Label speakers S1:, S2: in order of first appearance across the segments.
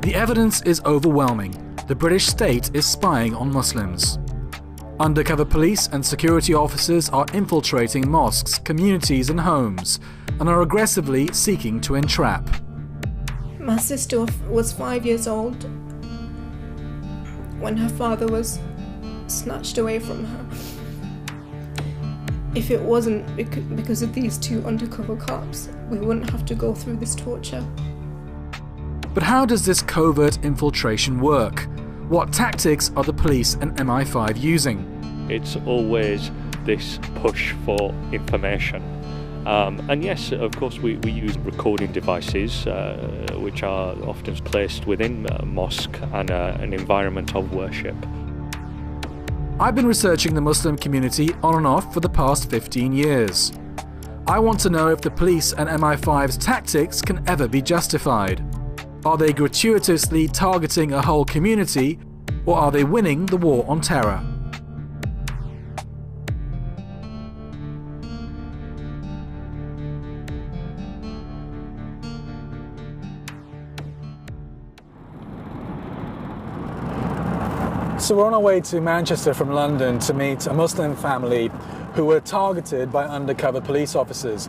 S1: The evidence is overwhelming. The British state is spying on Muslims. Undercover police and security officers are infiltrating mosques, communities and homes, and are aggressively seeking to entrap.
S2: My sister was 5 years old when her father was snatched away from her. If it wasn't because of these two undercover cops, we wouldn't have to go through this torture.
S1: But how does this covert infiltration work? What tactics are the police and MI5 using?
S3: It's always this push for information. And yes, of course, we use recording devices, which are often placed within a mosque and an environment of worship.
S1: I've been researching the Muslim community on and off for the past 15 years. I want to know if the police and MI5's tactics can ever be justified. Are they gratuitously targeting a whole community, or are they winning the war on terror? So we're on our way to Manchester from London to meet a Muslim family who were targeted by undercover police officers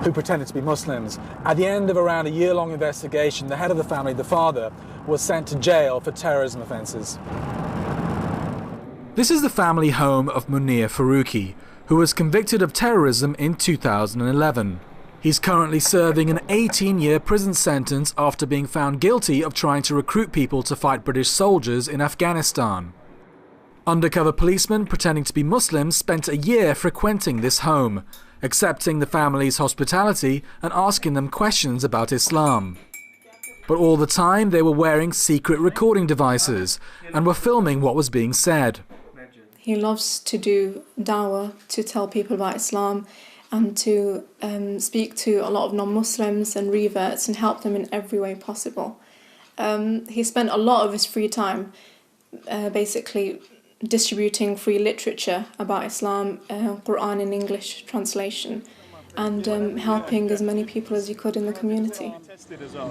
S1: who pretended to be Muslims. At the end of around a year-long investigation, the head of the family, the father, was sent to jail for terrorism offences. This is the family home of Munir Faruqi, who was convicted of terrorism in 2011. He's currently serving an 18-year prison sentence after being found guilty of trying to recruit people to fight British soldiers in Afghanistan. Undercover policemen pretending to be Muslims spent a year frequenting this home, accepting the family's hospitality and asking them questions about Islam. But all the time they were wearing secret recording devices and were filming what was being said.
S2: He loves to do dawah, to tell people about Islam and to speak to a lot of non-Muslims and reverts and help them in every way possible. He spent a lot of his free time basically distributing free literature about Islam, Quran in English translation, and helping as many people as he could in the community.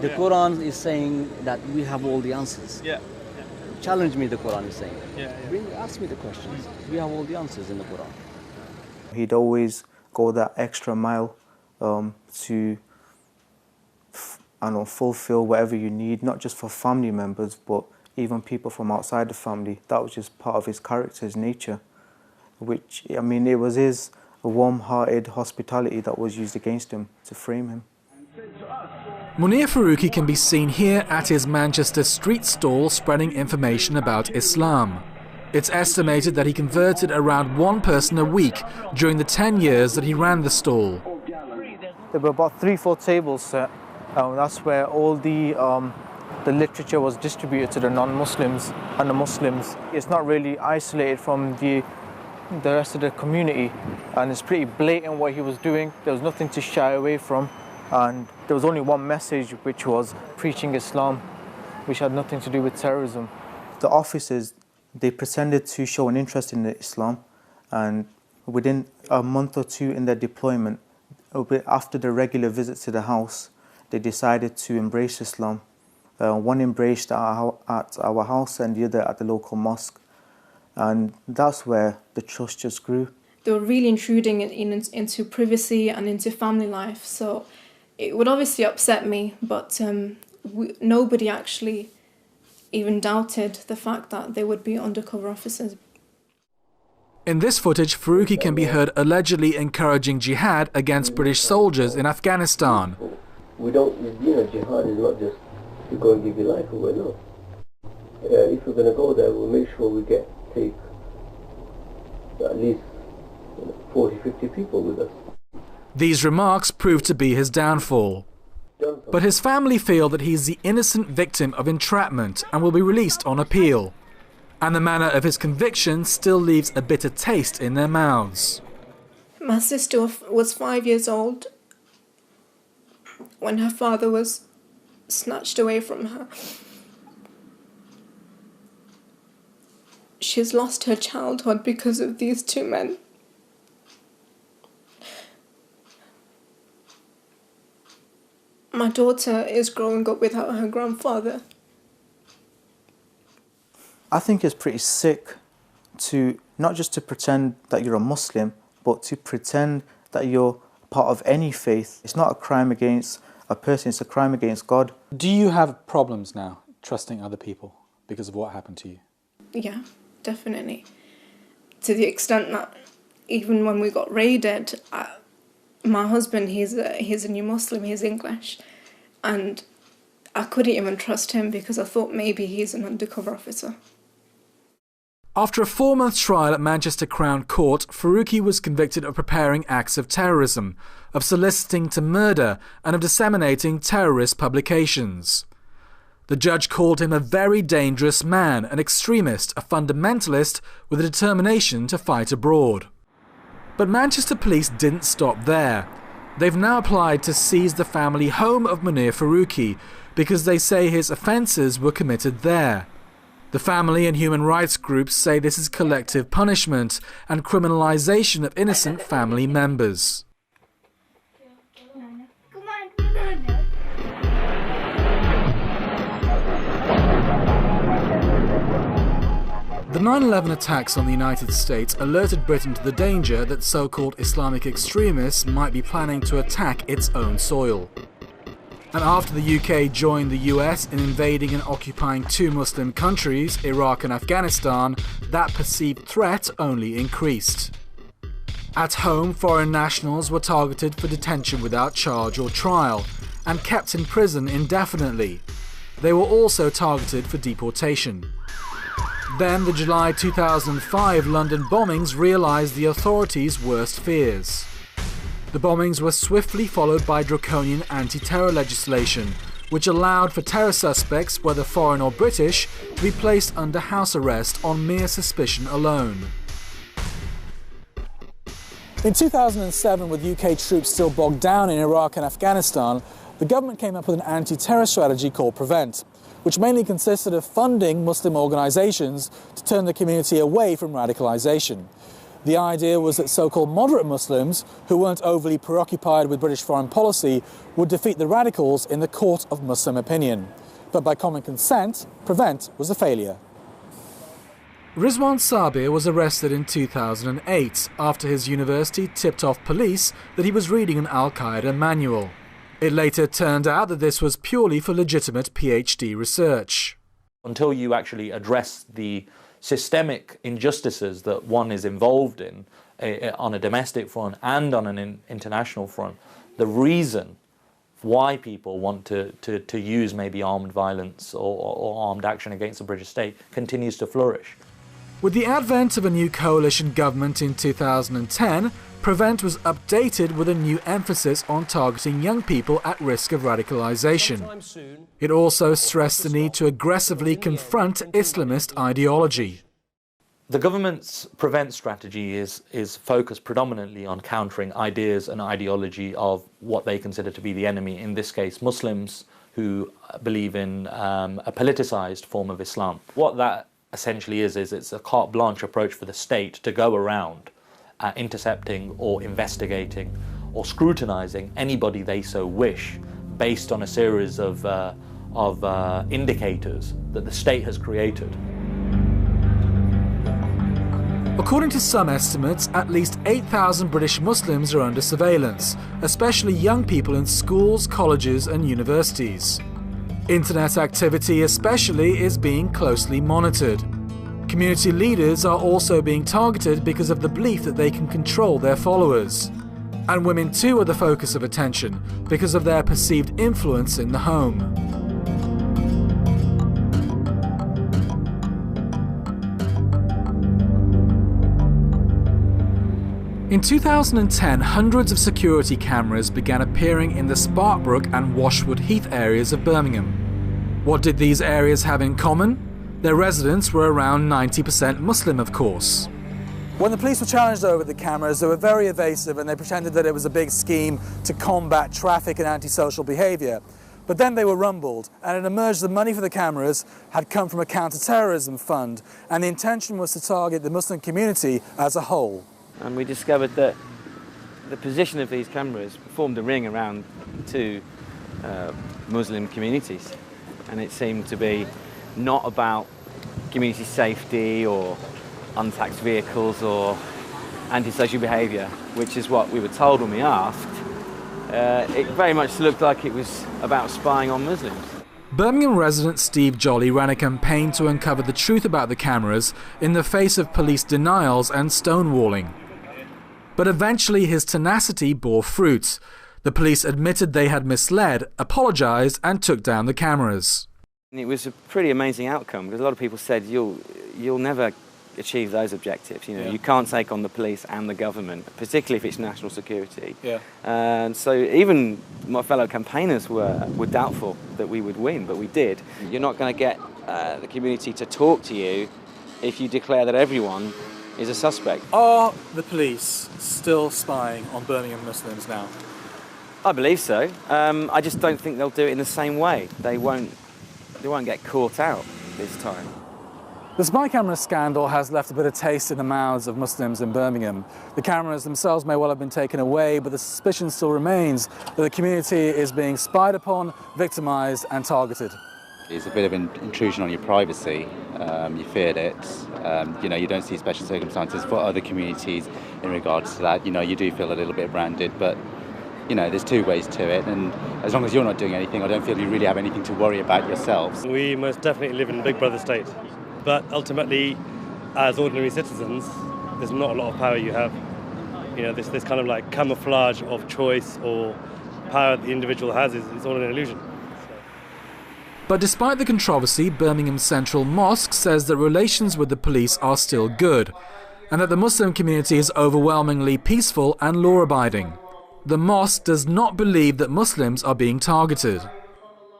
S4: The Quran is saying that we have all the answers.
S5: Yeah.
S4: Challenge me, the Quran is saying.
S5: Yeah.
S4: Ask me the questions. We have all the answers in the Quran.
S6: He'd always go that extra mile to fulfill whatever you need, not just for family members, but even people from outside the family. That was just part of his character, his nature, which, I mean, it was his warm-hearted hospitality that was used against him to frame him.
S1: Munir Faruqi can be seen here at his Manchester street stall spreading information about Islam. It's estimated that he converted around one person a week during the 10 years that he ran the stall.
S6: There were about 3-4 tables set. That's where all the literature was distributed to the non-Muslims and the Muslims. It's not really isolated from the rest of the community, and it's pretty blatant what he was doing. There was nothing to shy away from, and there was only one message, which was preaching Islam, which had nothing to do with terrorism. The officers, they pretended to show an interest in Islam, and within a month or two in their deployment, after the regular visits to the house, they decided to embrace Islam. One embraced at our house and the other at the local mosque. And that's where the trust just grew.
S2: They were really intruding into privacy and into family life. So it would obviously upset me, but nobody actually even doubted the fact that they would be undercover officers.
S1: In this footage, Faruqi can be heard allegedly encouraging jihad against British soldiers in Afghanistan.
S7: We don't, jihad is not just to go and give your life away, no. If we're going to go there, we'll make sure we take at least 40, 50 people with us.
S1: These remarks proved to be his downfall. But his family feel that he's the innocent victim of entrapment and will be released on appeal. And the manner of his conviction still leaves a bitter taste in their mouths.
S2: My sister was 5 years old when her father was snatched away from her. She's lost her childhood because of these two men. My daughter is growing up without her grandfather.
S6: I think it's pretty sick to not just to pretend that you're a Muslim, but to pretend that you're part of any faith. It's not a crime against a person, it's a crime against God.
S1: Do you have problems now trusting other people because of what happened to you?
S2: Yeah, definitely. To the extent that even when we got raided, my husband, he's a new Muslim, he's English, and I couldn't even trust him because I thought maybe he's an undercover officer.
S1: After a 4-month trial at Manchester Crown Court, Faruqi was convicted of preparing acts of terrorism, of soliciting to murder, and of disseminating terrorist publications. The judge called him a very dangerous man, an extremist, a fundamentalist with a determination to fight abroad. But Manchester police didn't stop there. They've now applied to seize the family home of Munir Faruqi because they say his offences were committed there. The family and human rights groups say this is collective punishment and criminalisation of innocent family members. The 9/11 attacks on the United States alerted Britain to the danger that so-called Islamic extremists might be planning to attack its own soil. And after the UK joined the US in invading and occupying 2 Muslim countries, Iraq and Afghanistan, that perceived threat only increased. At home, foreign nationals were targeted for detention without charge or trial and kept in prison indefinitely. They were also targeted for deportation. Then the July 2005 London bombings realised the authorities' worst fears. The bombings were swiftly followed by draconian anti-terror legislation, which allowed for terror suspects, whether foreign or British, to be placed under house arrest on mere suspicion alone. In 2007, with UK troops still bogged down in Iraq and Afghanistan, the government came up with an anti-terror strategy called PREVENT, which mainly consisted of funding Muslim organisations to turn the community away from radicalisation. The idea was that so-called moderate Muslims, who weren't overly preoccupied with British foreign policy, would defeat the radicals in the court of Muslim opinion. But by common consent, PREVENT was a failure. Rizwan Sabir was arrested in 2008 after his university tipped off police that he was reading an Al-Qaeda manual. It later turned out that this was purely for legitimate PhD research.
S5: Until you actually address the systemic injustices that one is involved in on a domestic front and on an international front, the reason why people want to use maybe armed violence or armed action against the British state continues to flourish.
S1: With the advent of a new coalition government in 2010, PREVENT was updated with a new emphasis on targeting young people at risk of radicalisation. It also stressed the need to aggressively confront Islamist ideology.
S5: The government's PREVENT strategy is focused predominantly on countering ideas and ideology of what they consider to be the enemy, in this case Muslims who believe in a politicised form of Islam. What that essentially is it's a carte blanche approach for the state to go around intercepting or investigating or scrutinising anybody they so wish based on a series of indicators that the state has created.
S1: According to some estimates, at least 8,000 British Muslims are under surveillance, especially young people in schools, colleges and universities. Internet activity especially is being closely monitored. Community leaders are also being targeted because of the belief that they can control their followers. And women too are the focus of attention because of their perceived influence in the home. In 2010, hundreds of security cameras began appearing in the Sparkbrook and Washwood Heath areas of Birmingham. What did these areas have in common? Their residents were around 90% Muslim, of course. When the police were challenged over the cameras, they were very evasive and they pretended that it was a big scheme to combat traffic and antisocial behaviour. But then they were rumbled, and it emerged the money for the cameras had come from a counter-terrorism fund, and the intention was to target the Muslim community as a whole.
S8: And we discovered that the position of these cameras formed a ring around two Muslim communities, and it seemed to be not about community safety or untaxed vehicles or antisocial behaviour, which is what we were told when we asked. It very much looked like it was about spying on Muslims.
S1: Birmingham resident Steve Jolly ran a campaign to uncover the truth about the cameras in the face of police denials and stonewalling. But eventually his tenacity bore fruit. The police admitted they had misled, apologised and took down the cameras.
S8: It was a pretty amazing outcome, because a lot of people said you'll never achieve those objectives. You know, you can't take on the police and the government, particularly if it's national security. And so even my fellow campaigners were doubtful that we would win, but we did. You're not going to get the community to talk to you if you declare that everyone is a suspect.
S1: Are the police still spying on Birmingham Muslims now?
S8: I believe so. I just don't think they'll do it in the same way. They won't get caught out this time.
S1: The spy camera scandal has left a bit of taste in the mouths of Muslims in Birmingham. The cameras themselves may well have been taken away, but the suspicion still remains that the community is being spied upon, victimised and targeted.
S9: It's a bit of an intrusion on your privacy. You feared it. You know, you don't see special circumstances for other communities in regards to that. You know, you do feel a little bit branded, but you know, there's two ways to it, and as long as you're not doing anything, I don't feel you really have anything to worry about yourselves.
S10: We most definitely live in Big Brother state, but ultimately, as ordinary citizens, there's not a lot of power you have. You know, this kind of like camouflage of choice or power the individual has is all an illusion.
S1: But despite the controversy, Birmingham Central Mosque says that relations with the police are still good, and that the Muslim community is overwhelmingly peaceful and law-abiding. The mosque does not believe that Muslims are being targeted.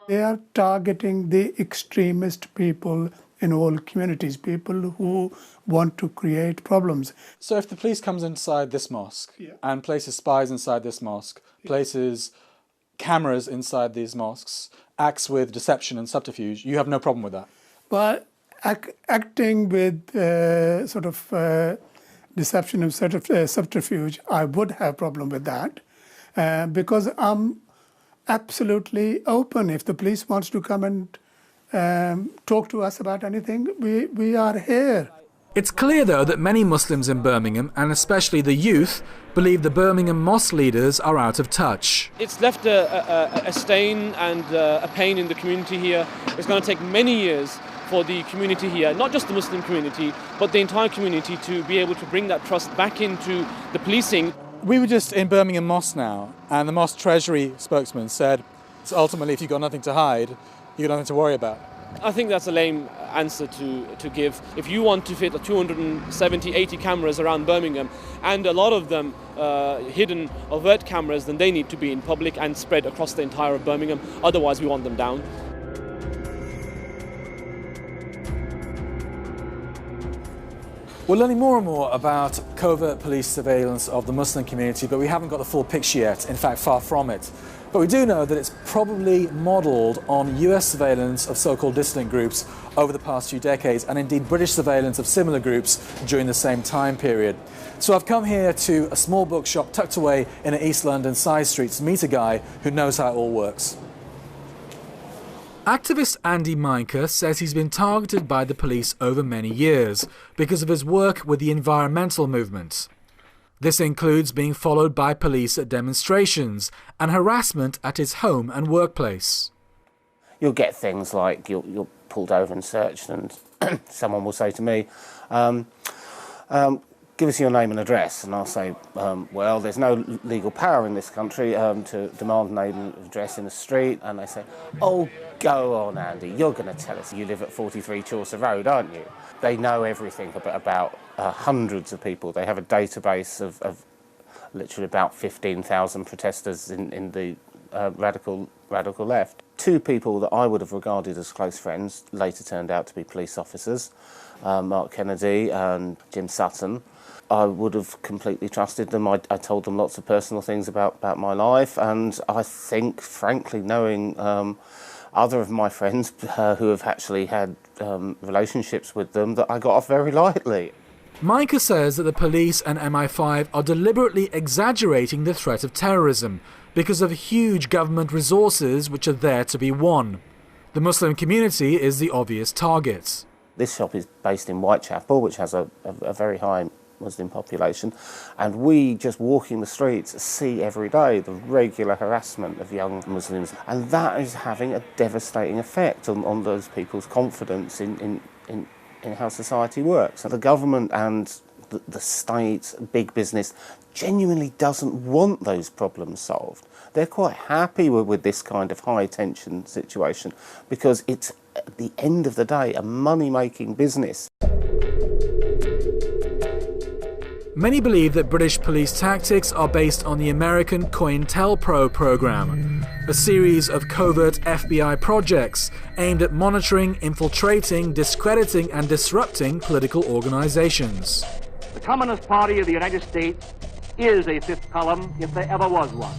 S11: They are targeting the extremist people in all communities, people who want to create problems.
S1: So if the police comes inside this mosque and places spies inside this mosque, places cameras inside these mosques, acts with deception and subterfuge, you have no problem with that?
S11: But acting with sort of deception and subterfuge, I would have a problem with that. Because I'm absolutely open. If the police wants to come and talk to us about anything, we are here.
S1: It's clear, though, that many Muslims in Birmingham, and especially the youth, believe the Birmingham mosque leaders are out of touch.
S12: It's left a stain and a pain in the community here. It's going to take many years for the community here, not just the Muslim community, but the entire community, to be able to bring that trust back into the policing.
S1: We were just in Birmingham Mosque now, and the Mosque Treasury spokesman said, so ultimately, if you've got nothing to hide, you've got nothing to worry about.
S12: I think that's a lame answer to give. If you want to fit 270, 80 cameras around Birmingham, and a lot of them hidden overt cameras, then they need to be in public and spread across the entire of Birmingham. Otherwise, we want them down.
S1: We're learning more and more about covert police surveillance of the Muslim community, but we haven't got the full picture yet, in fact far from it. But we do know that it's probably modelled on US surveillance of so-called dissident groups over the past few decades, and indeed British surveillance of similar groups during the same time period. So I've come here to a small bookshop tucked away in an East London side street to meet a guy who knows how it all works. Activist Andy Minker says he's been targeted by the police over many years because of his work with the environmental movement. This includes being followed by police at demonstrations and harassment at his home and workplace.
S13: You'll get things like you're pulled over and searched, and someone will say to me, give us your name and address, and I'll say, well, there's no legal power in this country to demand a name and address in the street. And they say, oh, go on, Andy, you're going to tell us you live at 43 Chaucer Road, aren't you? They know everything about hundreds of people. They have a database of literally about 15,000 protesters in the radical left. two people that I would have regarded as close friends later turned out to be police officers, Mark Kennedy and Jim Sutton. I would have completely trusted them. I told them lots of personal things about my life, and I think, frankly, knowing other of my friends who have actually had relationships with them, that I got off very lightly.
S1: Micah says that the police and MI5 are deliberately exaggerating the threat of terrorism because of huge government resources which are there to be won. The Muslim community is the obvious target.
S13: This shop is based in Whitechapel, which has a very high Muslim population, and we, just walking the streets, see every day the regular harassment of young Muslims, and that is having a devastating effect on those people's confidence in how society works. So the government and the state, big business, genuinely doesn't want those problems solved. They're quite happy with this kind of high tension situation because it's, at the end of the day, a money-making business.
S1: Many believe that British police tactics are based on the American COINTELPRO program, a series of covert FBI projects aimed at monitoring, infiltrating, discrediting and disrupting political organizations.
S14: The Communist Party of the United States is a fifth column if there ever was one.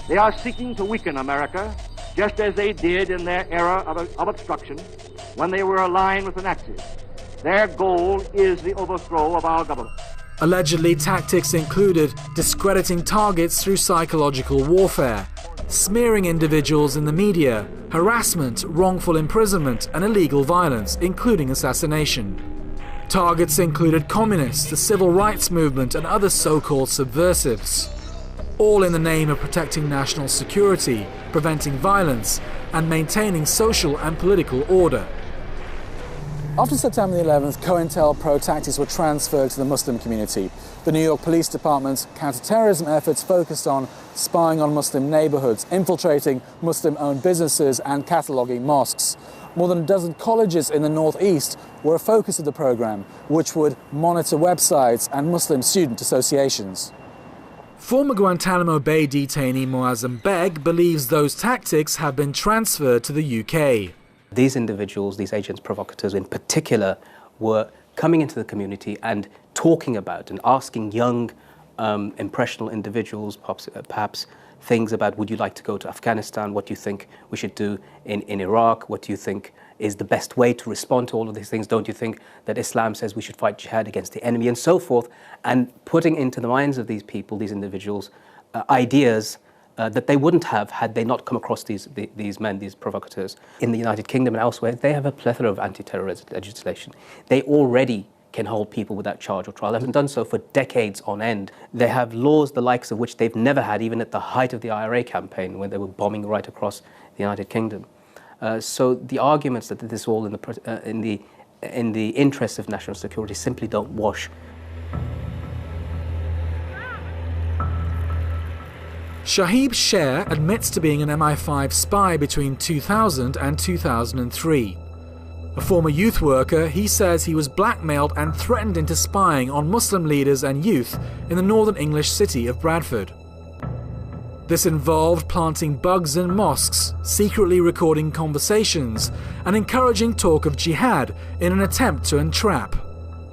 S14: They are seeking to weaken America, just as they did in their era of obstruction when they were aligned with the Nazis. Their goal is the overthrow of our government.
S1: Allegedly, tactics included discrediting targets through psychological warfare, smearing individuals in the media, harassment, wrongful imprisonment, and illegal violence, including assassination. Targets included communists, the civil rights movement, and other so-called subversives, all in the name of protecting national security, preventing violence, and maintaining social and political order. After September the 11th, COINTELPRO tactics were transferred to the Muslim community. The New York Police Department's counter-terrorism efforts focused on spying on Muslim neighborhoods, infiltrating Muslim-owned businesses and cataloguing mosques. More than a dozen colleges in the Northeast were a focus of the program, which would monitor websites and Muslim student associations. Former Guantanamo Bay detainee Moazzam Beg believes those tactics have been transferred to the UK.
S15: These individuals, these agents provocateurs in particular, were coming into the community and talking about and asking young, impressionable individuals, perhaps things about, would you like to go to Afghanistan? What do you think we should do in Iraq? What do you think is the best way to respond to all of these things? Don't you think that Islam says we should fight jihad against the enemy, and so forth? And putting into the minds of these people, these individuals, ideas that they wouldn't have had they not come across these men, these provocateurs. In the United Kingdom and elsewhere, they have a plethora of anti-terrorism legislation. They already can hold people without charge or trial. They haven't done so for decades on end. They have laws the likes of which they've never had, even at the height of the IRA campaign, when they were bombing right across the United Kingdom. So the arguments that this is all in the interests of national security simply don't wash.
S1: Shahib Sher admits to being an MI5 spy between 2000 and 2003. A former youth worker, he says he was blackmailed and threatened into spying on Muslim leaders and youth in the northern English city of Bradford. This involved planting bugs in mosques, secretly recording conversations, and encouraging talk of jihad in an attempt to entrap.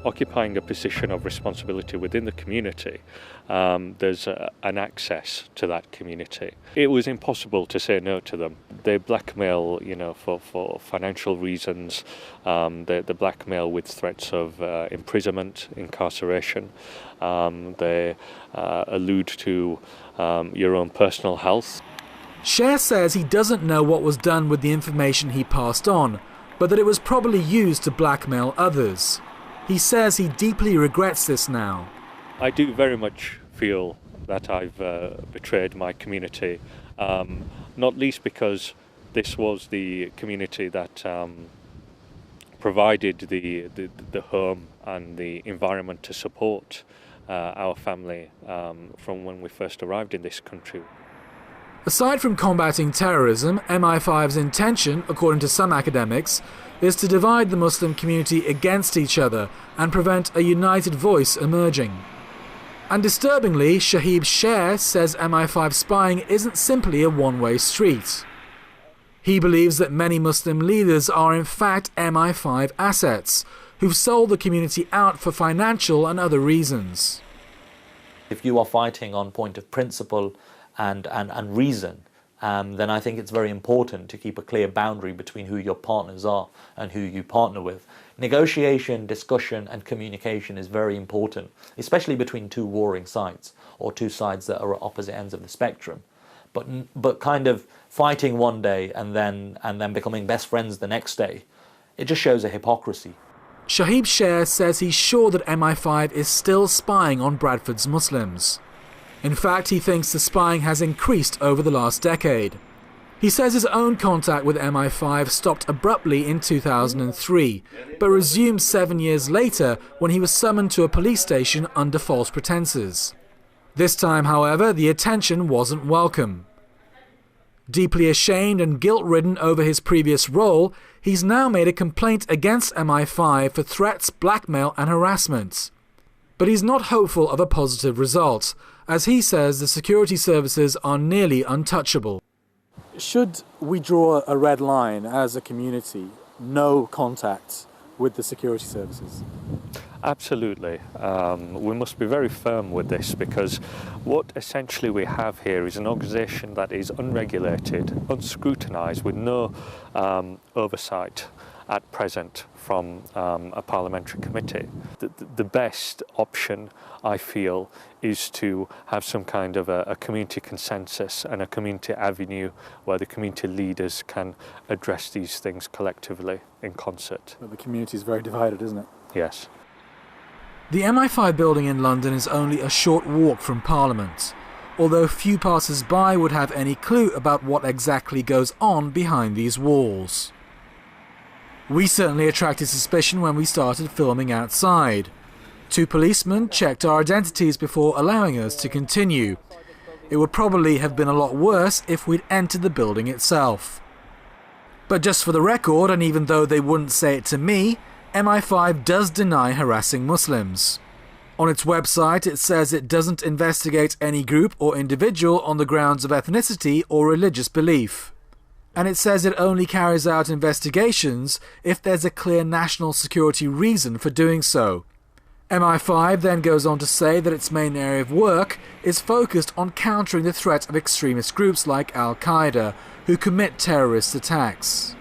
S3: Occupying a position of responsibility within the community, there's an access to that community. It was impossible to say no to them. They blackmail, for financial reasons. They blackmail with threats of imprisonment, incarceration. They allude to your own personal health.
S1: Sher says he doesn't know what was done with the information he passed on, but that it was probably used to blackmail others. He says he deeply regrets this now.
S3: I do very much feel that I've betrayed my community, not least because this was the community that provided the home and the environment to support our family from when we first arrived in this country.
S1: Aside from combating terrorism, MI5's intention, according to some academics, is to divide the Muslim community against each other and prevent a united voice emerging. And disturbingly, Shahib Sher says MI5 spying isn't simply a one-way street. He believes that many Muslim leaders are in fact MI5 assets, who've sold the community out for financial and other reasons.
S5: If you are fighting on point of principle and reason, then I think it's very important to keep a clear boundary between who your partners are and who you partner with. Negotiation, discussion and communication is very important, especially between two warring sides or two sides that are at opposite ends of the spectrum. But kind of fighting one day and then becoming best friends the next day, it just shows a hypocrisy.
S1: Shahib Sher says he's sure that MI5 is still spying on Bradford's Muslims. In fact, he thinks the spying has increased over the last decade. He says his own contact with MI5 stopped abruptly in 2003, but resumed 7 years later when he was summoned to a police station under false pretenses. This time, however, the attention wasn't welcome. Deeply ashamed and guilt-ridden over his previous role, he's now made a complaint against MI5 for threats, blackmail and harassment. But he's not hopeful of a positive result, as he says the security services are nearly untouchable.
S16: Should we draw a red line as a community, no contact with the security services?
S3: Absolutely. We must be very firm with this, because what essentially we have here is an organisation that is unregulated, unscrutinised, with no oversight at present from a parliamentary committee. The best option, I feel, is to have some kind of a community consensus and a community avenue where the community leaders can address these things collectively in concert.
S16: But the community is very divided, isn't it?
S3: Yes.
S1: The MI5 building in London is only a short walk from Parliament, although few passers-by would have any clue about what exactly goes on behind these walls. We certainly attracted suspicion when we started filming outside. 2 policemen checked our identities before allowing us to continue. It would probably have been a lot worse if we'd entered the building itself. But just for the record, and even though they wouldn't say it to me, MI5 does deny harassing Muslims. On its website, it says it doesn't investigate any group or individual on the grounds of ethnicity or religious belief. And it says it only carries out investigations if there's a clear national security reason for doing so. MI5 then goes on to say that its main area of work is focused on countering the threat of extremist groups like Al-Qaeda, who commit terrorist attacks.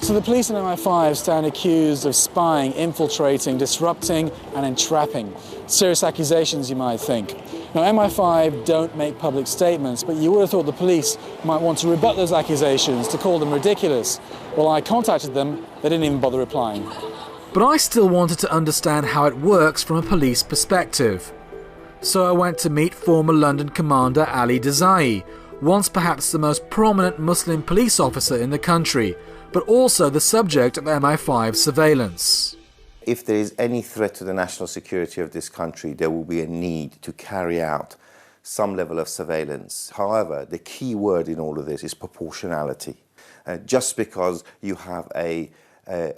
S16: So the police and MI5 stand accused of spying, infiltrating, disrupting and entrapping. Serious accusations, you might think. Now, MI5 don't make public statements, but you would have thought the police might want to rebut those accusations, to call them ridiculous. Well, I contacted them, they didn't even bother replying.
S1: But I still wanted to understand how it works from a police perspective. So I went to meet former London Commander Ali Desai, once perhaps the most prominent Muslim police officer in the country, but also the subject of MI5 surveillance.
S17: If there is any threat to the national security of this country, there will be a need to carry out some level of surveillance. However, the key word in all of this is proportionality. Just because you have a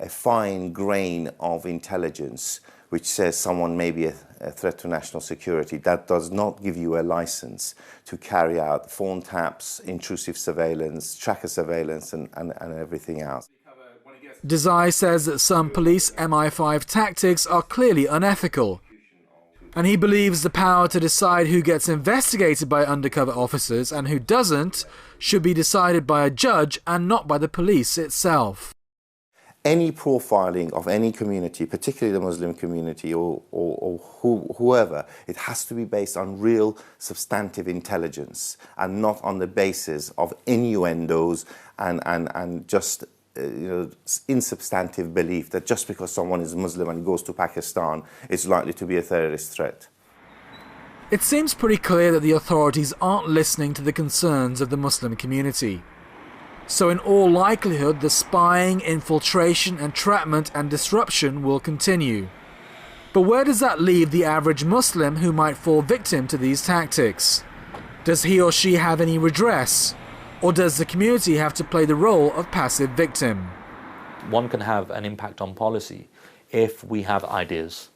S17: fine grain of intelligence which says someone may be a threat to national security, that does not give you a license to carry out phone taps, intrusive surveillance, tracker surveillance and everything else.
S1: Desai says that some police MI5 tactics are clearly unethical, and he believes the power to decide who gets investigated by undercover officers and who doesn't should be decided by a judge and not by the police itself.
S17: Any profiling of any community, particularly the Muslim community or whoever, it has to be based on real substantive intelligence and not on the basis of innuendos and just insubstantive belief that just because someone is Muslim and goes to Pakistan, it's likely to be a terrorist threat.
S1: It seems pretty clear that the authorities aren't listening to the concerns of the Muslim community. So in all likelihood, the spying, infiltration, entrapment and disruption will continue. But where does that leave the average Muslim who might fall victim to these tactics? Does he or she have any redress? Or does the community have to play the role of passive victim?
S5: One can have an impact on policy if we have ideas,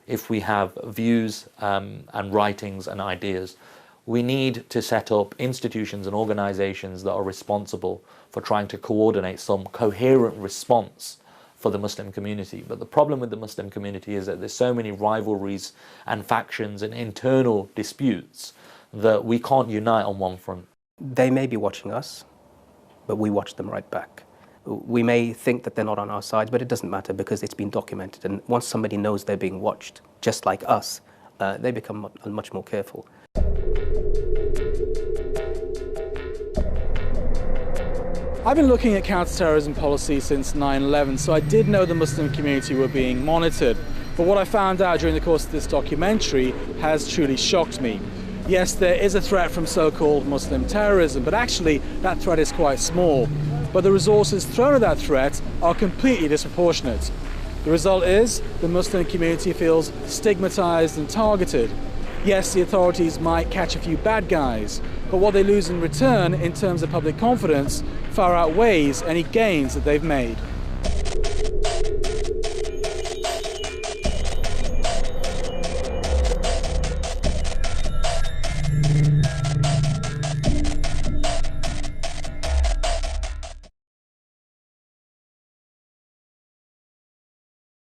S5: if we have views and writings and ideas. We need to set up institutions and organizations that are responsible for trying to coordinate some coherent response for the Muslim community. But the problem with the Muslim community is that there's so many rivalries and factions and internal disputes that we can't unite on one front.
S15: They may be watching us, but we watch them right back. We may think that they're not on our side, but it doesn't matter because it's been documented. And once somebody knows they're being watched, just like us, they become much more careful.
S1: I've been looking at counter-terrorism policy since 9/11, so I did know the Muslim community were being monitored. But what I found out during the course of this documentary has truly shocked me. Yes, there is a threat from so-called Muslim terrorism, but actually that threat is quite small. But the resources thrown at that threat are completely disproportionate. The result is the Muslim community feels stigmatized and targeted. Yes, the authorities might catch a few bad guys, but what they lose in return in terms of public confidence far outweighs any gains that they've made.